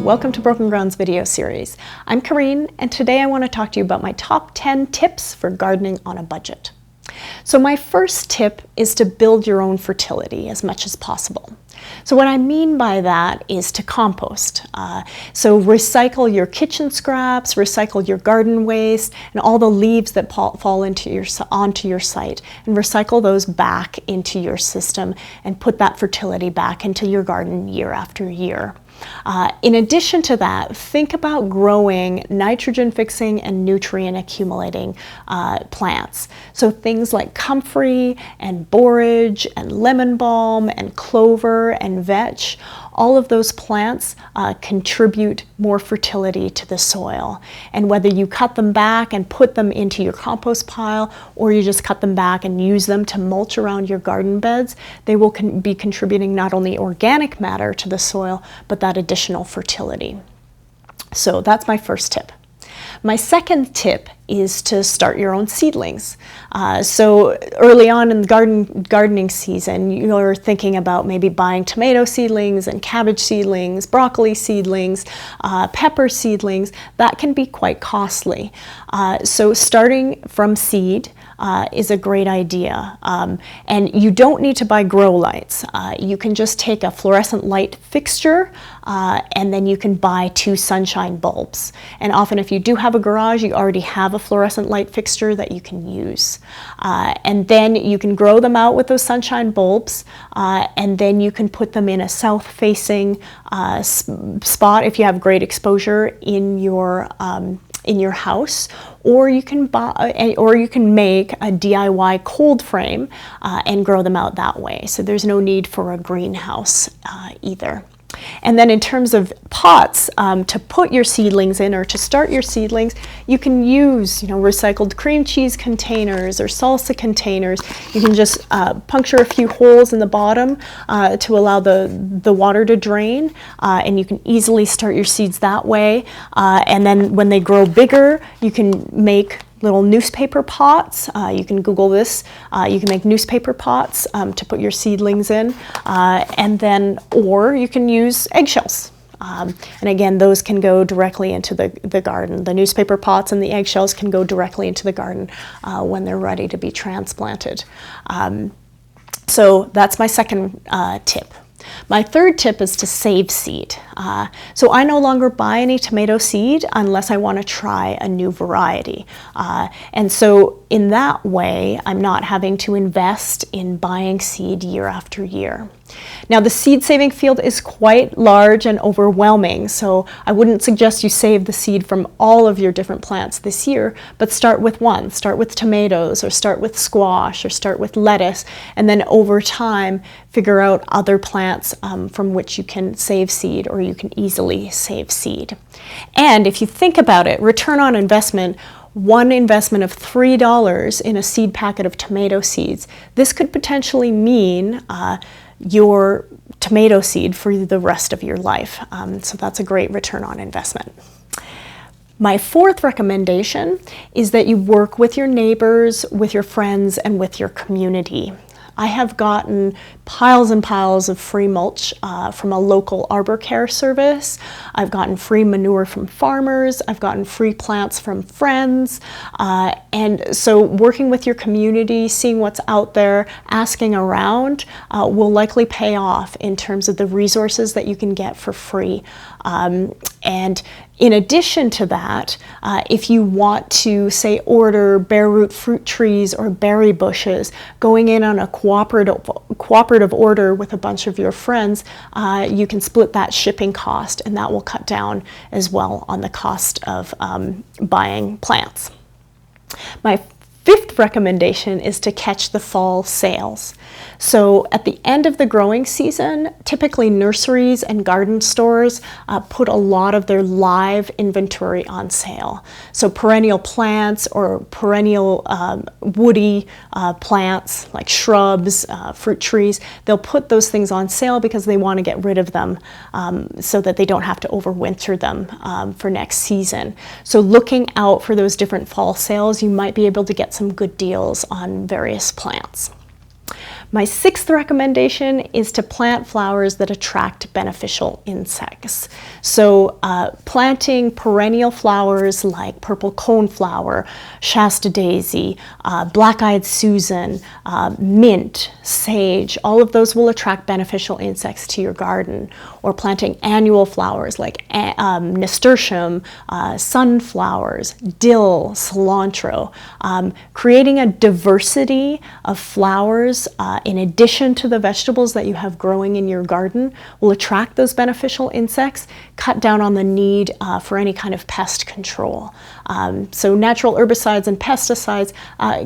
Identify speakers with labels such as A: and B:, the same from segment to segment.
A: welcome to Broken Grounds video series. I'm Kareen, and today I want to talk to you about my top 10 tips for gardening on a budget. So my first tip is to build your own fertility as much as possible. So what I mean by that is to compost. So recycle your kitchen scraps, recycle your garden waste, and all the leaves that fall onto your site, and recycle those back into your system and put that fertility back into your garden year after year. In addition to that, think about growing nitrogen-fixing and nutrient-accumulating plants. So things like comfrey and borage and lemon balm and clover and vetch, all of those plants contribute more fertility to the soil. And whether you cut them back and put them into your compost pile, or you just cut them back and use them to mulch around your garden beds, they will be contributing not only organic matter to the soil, but that additional fertility. So that's my first tip. My second tip is to start your own seedlings. So early on in the gardening season, you're thinking about maybe buying tomato seedlings and cabbage seedlings, broccoli seedlings, pepper seedlings. That can be quite costly. So starting from seed is a great idea. And you don't need to buy grow lights. You can just take a fluorescent light fixture and then you can buy 2 sunshine bulbs. And often if you do have a garage, you already have a fluorescent light fixture that you can use. And then you can grow them out with those sunshine bulbs, and then you can put them in a south-facing spot if you have great exposure in your house, or you can make a DIY cold frame and grow them out that way. So there's no need for a greenhouse either. And then in terms of pots to put your seedlings in, or to start your seedlings, you can use recycled cream cheese containers or salsa containers. You can just puncture a few holes in the bottom to allow the water to drain, and you can easily start your seeds that way. And then when they grow bigger, you can make little newspaper pots. You can Google this. You can make newspaper pots to put your seedlings in, or you can use eggshells. And again, those can go directly into the garden. The newspaper pots and the eggshells can go directly into the garden when they're ready to be transplanted. So that's my second tip. My third tip is to save seed. So I no longer buy any tomato seed unless I want to try a new variety. And so in that way, I'm not having to invest in buying seed year after year. Now the seed saving field is quite large and overwhelming, so I wouldn't suggest you save the seed from all of your different plants this year, but start with one. Start with tomatoes, or start with squash, or start with lettuce, and then over time figure out other plants from which you can save seed, or you can easily save seed. And if you think about it, return on investment, one investment of $3 in a seed packet of tomato seeds, this could potentially mean your tomato seed for the rest of your life. So that's a great return on investment. My fourth recommendation is that you work with your neighbors, with your friends, and with your community. I have gotten piles and piles of free mulch from a local arbor care service. I've gotten free manure from farmers. I've gotten free plants from friends. And so working with your community, seeing what's out there, asking around will likely pay off in terms of the resources that you can get for free. And in addition to that, if you want to, say, order bare root fruit trees or berry bushes, going in on a cooperative order with a bunch of your friends, you can split that shipping cost, and that will cut down as well on the cost of buying plants. My fifth recommendation is to catch the fall sales. So at the end of the growing season, typically nurseries and garden stores put a lot of their live inventory on sale. So perennial plants or perennial woody plants like shrubs, fruit trees, they'll put those things on sale because they want to get rid of them so that they don't have to overwinter them for next season. So looking out for those different fall sales, you might be able to get some good deals on various plants. My sixth recommendation is to plant flowers that attract beneficial insects. So planting perennial flowers like purple coneflower, Shasta daisy, black-eyed Susan, mint, sage, all of those will attract beneficial insects to your garden. Or planting annual flowers like nasturtium, sunflowers, dill, cilantro. Creating a diversity of flowers in addition to the vegetables that you have growing in your garden will attract those beneficial insects, cut down on the need for any kind of pest control. So natural herbicides and pesticides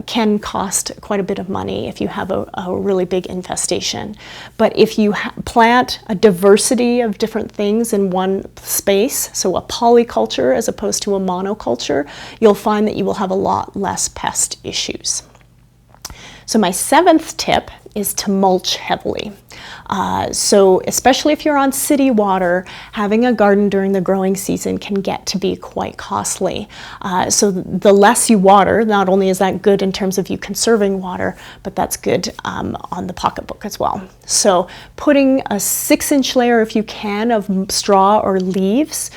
A: can cost quite a bit of money if you have a really big infestation. But if you plant a diversity of different things in one space, so a polyculture as opposed to a monoculture, you'll find that you will have a lot less pest issues. So my seventh tip is to mulch heavily. So especially if you're on city water, having a garden during the growing season can get to be quite costly. So the less you water, not only is that good in terms of you conserving water, but that's good on the pocketbook as well. So putting a 6-inch layer, if you can, of straw or leaves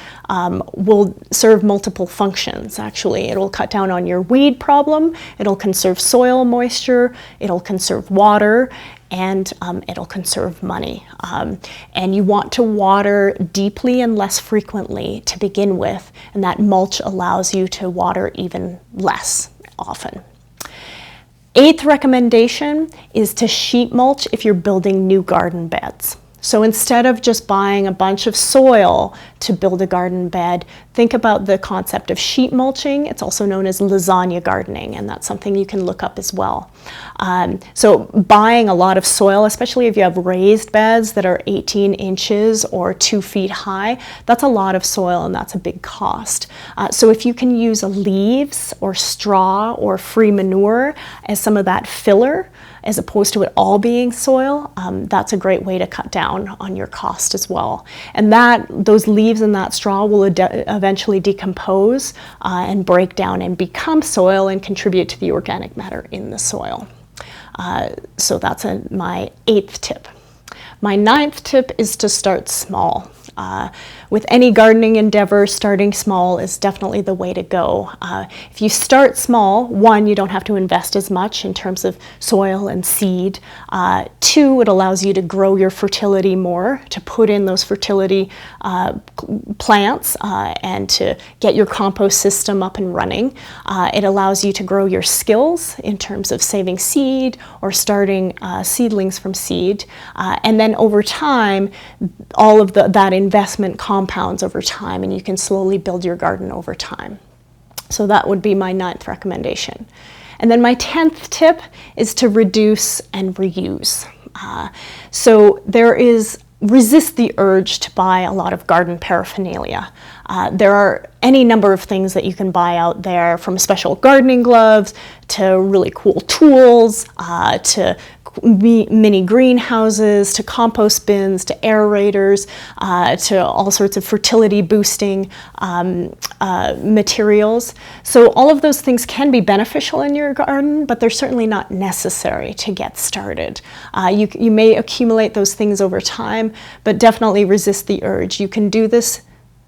A: will serve multiple functions, actually. It'll cut down on your weed problem, it'll conserve soil moisture, it'll conserve water, and it'll conserve money. And you want to water deeply and less frequently to begin with, and that mulch allows you to water even less often. Eighth recommendation is to sheet mulch if you're building new garden beds. So instead of just buying a bunch of soil to build a garden bed, think about the concept of sheet mulching. It's also known as lasagna gardening, and that's something you can look up as well. So buying a lot of soil, especially if you have raised beds that are 18 inches or 2 feet high, that's a lot of soil and that's a big cost. So if you can use leaves or straw or free manure as some of that filler, as opposed to it all being soil, that's a great way to cut down on your cost as well. And those leaves and that straw will eventually decompose and break down and become soil and contribute to the organic matter in the soil. So that's my 8th tip. My 9th tip is to start small. With any gardening endeavor, starting small is definitely the way to go. If you start small, 1, you don't have to invest as much in terms of soil and seed. 2, it allows you to grow your fertility more, to put in those fertility plants and to get your compost system up and running. It allows you to grow your skills in terms of saving seed or starting seedlings from seed. And then over time, all of that investment compounds over time, and you can slowly build your garden over time. So that would be my 9th recommendation. And then my 10th tip is to reduce and reuse. So there is resist the urge to buy a lot of garden paraphernalia. There are any number of things that you can buy out there, from special gardening gloves to really cool tools, to mini greenhouses, to compost bins, to aerators, to all sorts of fertility boosting materials. So all of those things can be beneficial in your garden, but they're certainly not necessary to get started. You may accumulate those things over time, but definitely resist the urge. You can do this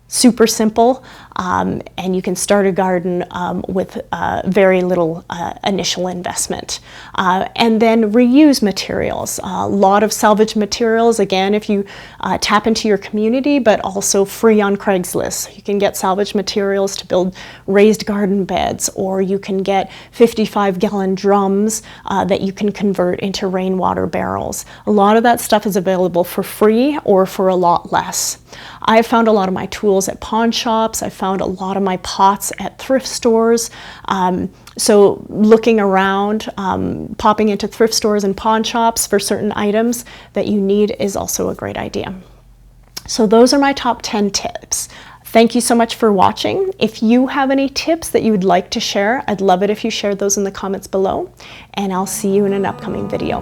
A: super simple, and you can start a garden with very little initial investment. And then reuse materials. A lot of salvage materials, again, if you tap into your community, but also free on Craigslist. You can get salvage materials to build raised garden beds, or you can get 55-gallon drums that you can convert into rainwater barrels. A lot of that stuff is available for free or for a lot less. I found a lot of my tools at pawn shops. I found a lot of my pots at thrift stores. So looking around, popping into thrift stores and pawn shops for certain items that you need is also a great idea. So those are my top 10 tips. Thank you so much for watching. If you have any tips that you would like to share, I'd love it if you shared those in the comments below, and I'll see you in an upcoming video.